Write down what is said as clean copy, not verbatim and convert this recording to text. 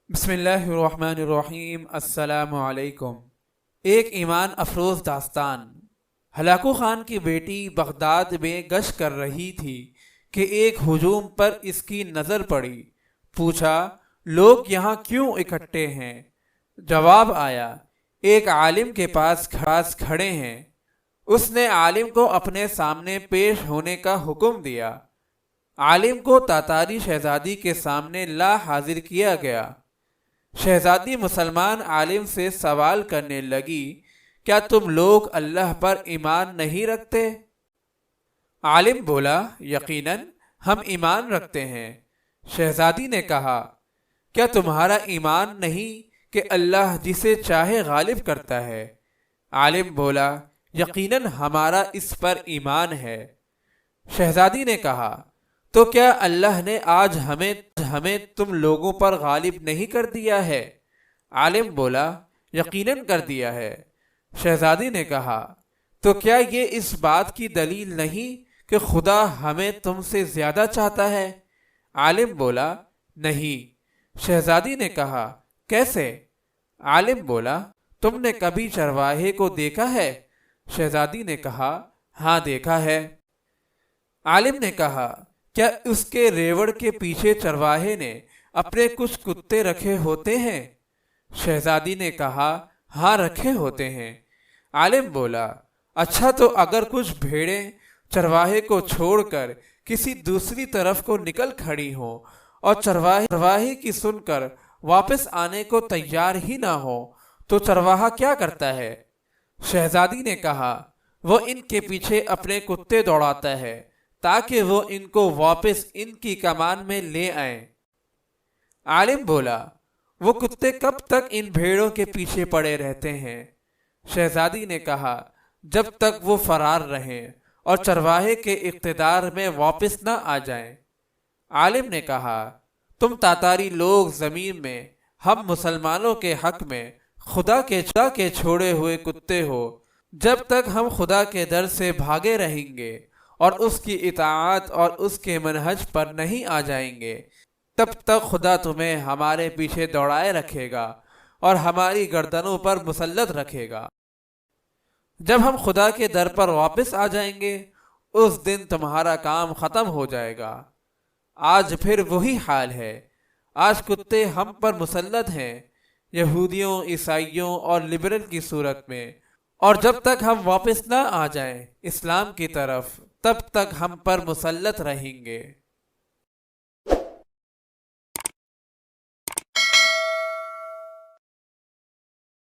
بسم اللہ الرحمن الرحیم۔ السلام علیکم۔ ایک ایمان افروز داستان۔ ہلاکو خان کی بیٹی بغداد میں گشت کر رہی تھی کہ ایک ہجوم پر اس کی نظر پڑی۔ پوچھا، لوگ یہاں کیوں اکٹھے ہیں؟ جواب آیا، ایک عالم کے پاس کھڑے ہیں۔ اس نے عالم کو اپنے سامنے پیش ہونے کا حکم دیا۔ عالم کو تاتاری شہزادی کے سامنے لا حاضر کیا گیا۔ شہزادی مسلمان عالم سے سوال کرنے لگی، کیا تم لوگ اللہ پر ایمان نہیں رکھتے؟ عالم بولا، یقیناً ہم ایمان رکھتے ہیں۔ شہزادی نے کہا، کیا تمہارا ایمان نہیں کہ اللہ جسے چاہے غالب کرتا ہے؟ عالم بولا، یقیناً ہمارا اس پر ایمان ہے۔ شہزادی نے کہا، تو کیا اللہ نے آج ہمیں تم لوگوں پر غالب نہیں کر دیا ہے؟ عالم بولا، یقیناً کر دیا ہے۔ شہزادی نے کہا، تو کیا یہ اس بات کی دلیل نہیں کہ خدا ہمیں تم سے زیادہ چاہتا ہے؟ عالم بولا، نہیں۔ شہزادی نے کہا، کیسے؟ عالم بولا، تم نے کبھی چرواہے کو دیکھا ہے؟ شہزادی نے کہا، ہاں دیکھا ہے۔ عالم نے کہا، کیا اس کے ریوڑ کے پیچھے چرواہے نے اپنے کچھ کتے رکھے ہوتے ہیں؟ شہزادی نے کہا، ہاں رکھے ہوتے ہیں۔ عالم بولا، اچھا تو اگر کچھ بھیڑیں چرواہے کو چھوڑ کر کسی دوسری طرف کو نکل کھڑی ہوں اور چرواہے کی سن کر واپس آنے کو تیار ہی نہ ہو تو چرواہا کیا کرتا ہے؟ شہزادی نے کہا، وہ ان کے پیچھے اپنے کتے دوڑاتا ہے تاکہ وہ ان کو واپس ان کی کمان میں لے آئیں۔ عالم بولا، وہ کتے کب تک ان بھیڑوں کے پیچھے پڑے رہتے ہیں؟ شہزادی نے کہا، جب تک وہ فرار رہیں اور چرواہے کے اقتدار میں واپس نہ آ جائیں۔ عالم نے کہا، تم تاتاری لوگ زمین میں ہم مسلمانوں کے حق میں خدا کے چھوڑے ہوئے کتے ہو۔ جب تک ہم خدا کے در سے بھاگے رہیں گے اور اس کی اطاعت اور اس کے منہج پر نہیں آ جائیں گے، تب تک خدا تمہیں ہمارے پیچھے دوڑائے رکھے گا اور ہماری گردنوں پر مسلط رکھے گا۔ جب ہم خدا کے در پر واپس آ جائیں گے، اس دن تمہارا کام ختم ہو جائے گا۔ آج پھر وہی حال ہے۔ آج کتے ہم پر مسلط ہیں، یہودیوں، عیسائیوں اور لبرل کی صورت میں، اور جب تک ہم واپس نہ آ جائیں اسلام کی طرف، تب تک ہم پر مسلط رہیں گے۔